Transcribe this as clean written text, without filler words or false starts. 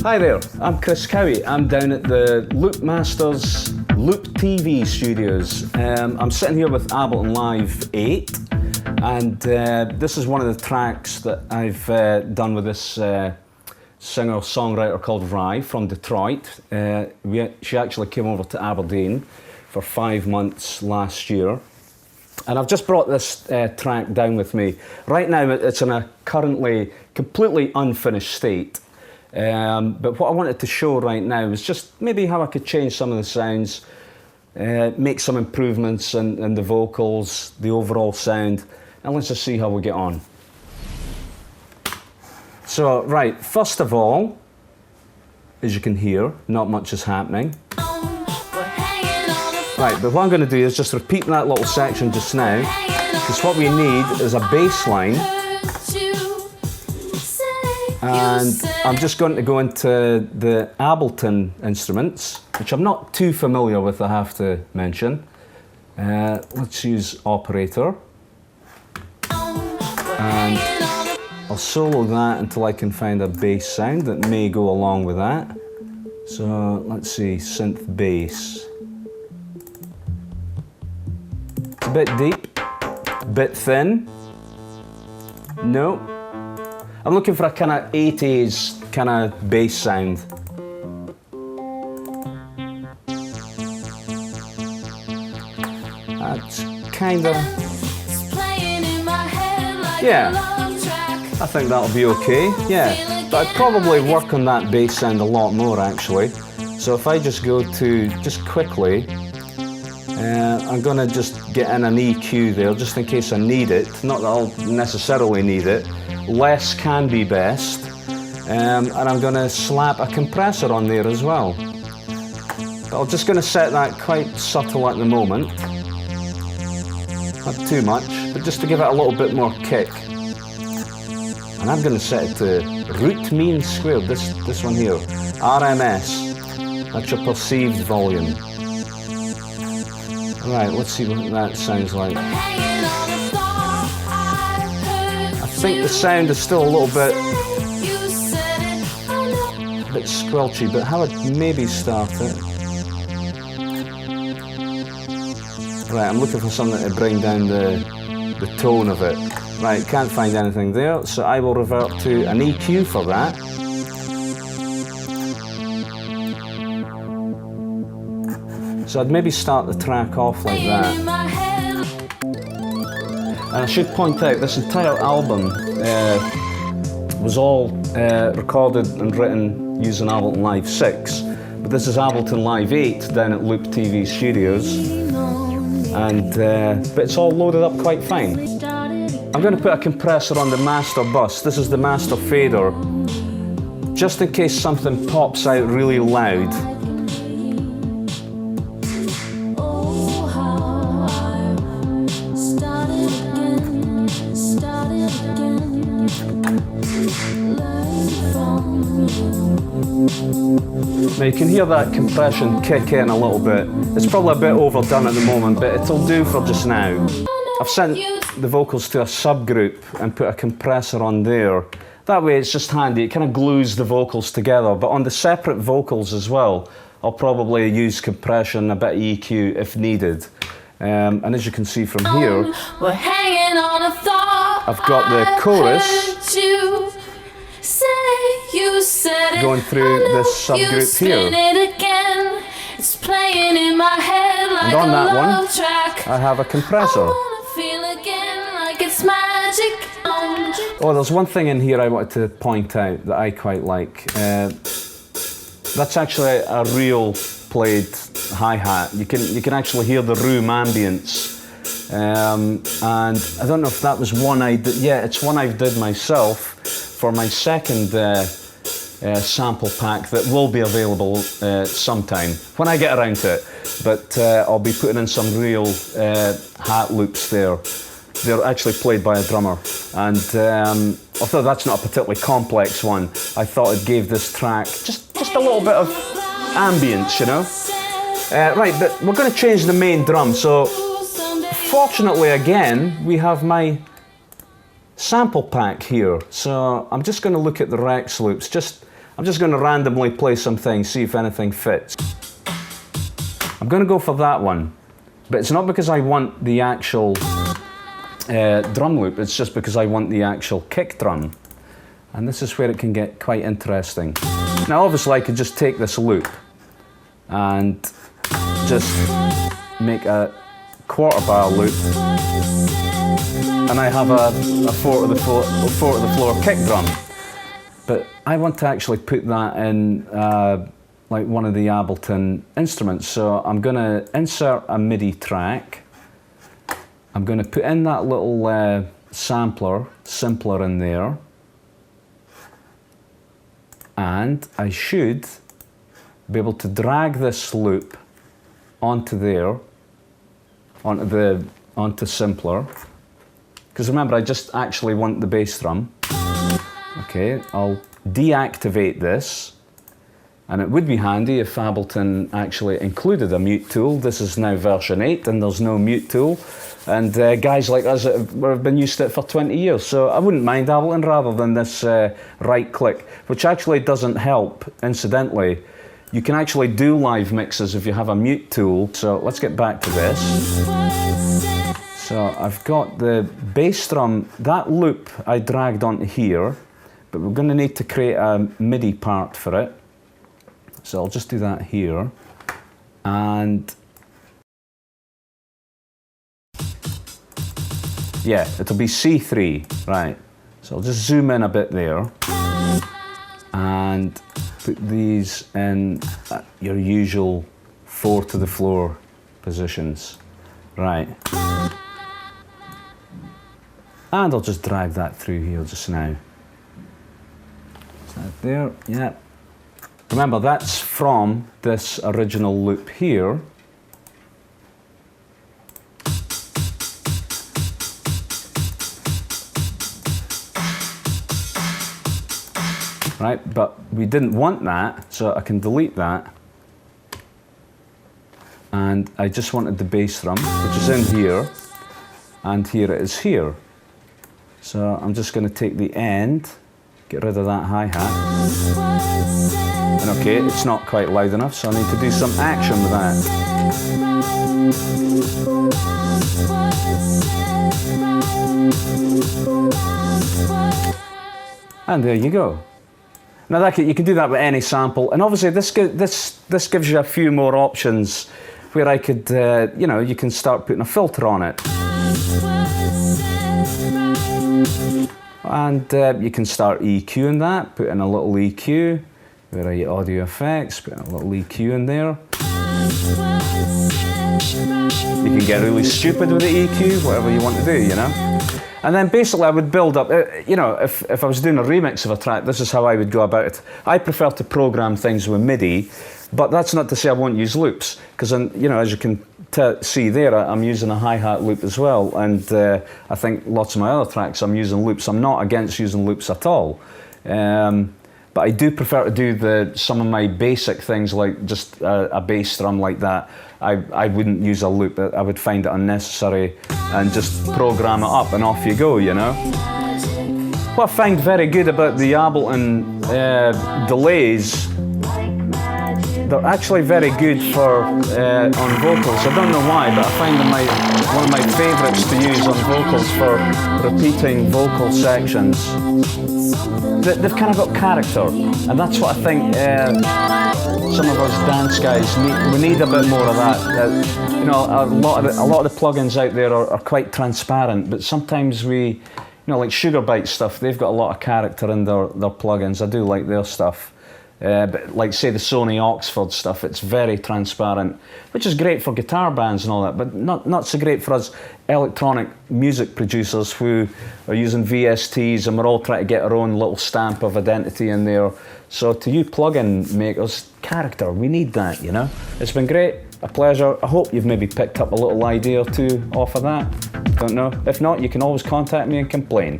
Hi there, I'm Chris Cowie. I'm down at the Loop Masters Loop TV studios. I'm sitting here with Ableton Live 8, and this is one of the tracks that I've done with this singer-songwriter called Rye from Detroit. She actually came over to Aberdeen for 5 months last year. And I've just brought this track down with me. Right now it's in a currently completely unfinished state. But what I wanted to show right now is just maybe how I could change some of the sounds, make some improvements in the vocals, the overall sound, and let's just see how we get on. So, right, first of all, as you can hear, not much is happening. Right, but what I'm going to do is just repeat that little section just now, because what we need is a bass line. And I'm just going to go into the Ableton instruments, which I'm not too familiar with, I have to mention. Let's use Operator. And I'll solo that until I can find a bass sound that may go along with that. So let's see, synth bass. A bit deep, bit thin. No. I'm looking for a kind of 80s kind of bass sound. That's kind of... Yeah, I think that'll be okay, yeah. But I'd probably work on that bass sound a lot more actually. So if I just go to, just quickly, I'm going to just get in an EQ there just in case I need it. Not that I'll necessarily need it. Less can be best, and I'm going to slap a compressor on there as well. But I'm just going to set that quite subtle at the moment, not too much, but just to give it a little bit more kick. And I'm going to set it to root mean squared, this one here, RMS, that's your perceived volume. Right, let's see what that sounds like. I think the sound is still a little bit squelchy, but how I'd maybe start it. Right, I'm looking for something to bring down the tone of it. Right, can't find anything there, so I will revert to an EQ for that. So I'd maybe start the track off like that. And I should point out, this entire album was all recorded and written using Ableton Live 6, but this is Ableton Live 8 down at Loop TV Studios, and but it's all loaded up quite fine. I'm going to put a compressor on the master bus. This is the master fader, just in case something pops out really loud. Now you can hear that compression kick in a little bit. It's probably a bit overdone at the moment, but it'll do for just now. I've sent the vocals to a subgroup and put a compressor on there. That way it's just handy, it kind of glues the vocals together, but on the separate vocals as well, I'll probably use compression, a bit of EQ if needed. And as you can see from here, I've got the chorus going through this subgroup here. And on that one, I have a compressor. Oh, there's one thing in here I wanted to point out that I quite like. That's actually a real played hi-hat. You can actually hear the room ambience. And I don't know if that was one I did. Yeah, it's one I did myself for my second sample pack that will be available sometime when I get around to it. But I'll be putting in some real hat loops there. They're actually played by a drummer, and although that's not a particularly complex one, I thought it gave this track just a little bit of ambience, you know. Right, but we're going to change the main drum. So fortunately, again, we have my sample pack here. So I'm just going to look at the Rex loops. Just I'm just going to randomly play some things, see if anything fits. I'm going to go for that one, but it's not because I want the actual drum loop, it's just because I want the actual kick drum. And this is where it can get quite interesting. Now obviously I could just take this loop and just make a quarter bar loop, and I have a 4 to the floor kick drum. But I want to actually put that in like one of the Ableton instruments. So I'm going to insert a MIDI track. I'm going to put in that little sampler in there. And I should be able to drag this loop onto there, onto Simpler. Because remember, I just actually want the bass drum. Okay, I'll deactivate this. And it would be handy if Ableton actually included a mute tool. This is now version 8 and there's no mute tool. And guys like us have been used to it for 20 years. So I wouldn't mind Ableton rather than this right click, which actually doesn't help, incidentally. You can actually do live mixes if you have a mute tool. So let's get back to this. So I've got the bass drum, that loop I dragged onto here, but we're going to need to create a MIDI part for it. So I'll just do that here, and yeah, it'll be C3, right. So I'll just zoom in a bit there, and put these in your usual 4 to the floor positions, right. And I'll just drag that through here just now. Is that there? Yeah. Remember, that's from this original loop here. Right, but we didn't want that, so I can delete that. And I just wanted the bass drum, which is in here, and here it is here. So I'm just going to take the end, get rid of that hi-hat. And okay, it's not quite loud enough, so I need to do some action with that. And there you go. Now that you can do that with any sample, and obviously this gives you a few more options where I could, you know, you can start putting a filter on it. And you can start EQing that, put in a little EQ. Where are your audio effects? Put in a little EQ in there. You can get really stupid with the EQ, whatever you want to do, you know. And then basically I would build up, you know, if I was doing a remix of a track, this is how I would go about it. I prefer to program things with MIDI, but that's not to say I won't use loops, because, you know, as you can see there, I'm using a hi-hat loop as well, and I think lots of my other tracks I'm using loops. I'm not against using loops at all. But I do prefer to do some of my basic things, like just a bass drum like that. I wouldn't use a loop. I would find it unnecessary and just program it up and off you go, you know. What I find very good about the Ableton delays, they're actually very good for on vocals. I don't know why, but I find them one of my favourites to use on vocals for repeating vocal sections. They've kind of got character, and that's what I think some of us dance guys need. We need a bit more of that. You know, a lot of the plugins out there are quite transparent, but sometimes you know, like Sugar Bite stuff, they've got a lot of character in their plugins. I do like their stuff. But like say the Sony Oxford stuff, it's very transparent, which is great for guitar bands and all that, but not so great for us electronic music producers who are using VSTs, and we're all trying to get our own little stamp of identity in there. So to you plugin makers, character, we need that, you know. It's been great, a pleasure. I hope you've maybe picked up a little idea or two off of that. Don't know. If not, you can always contact me and complain.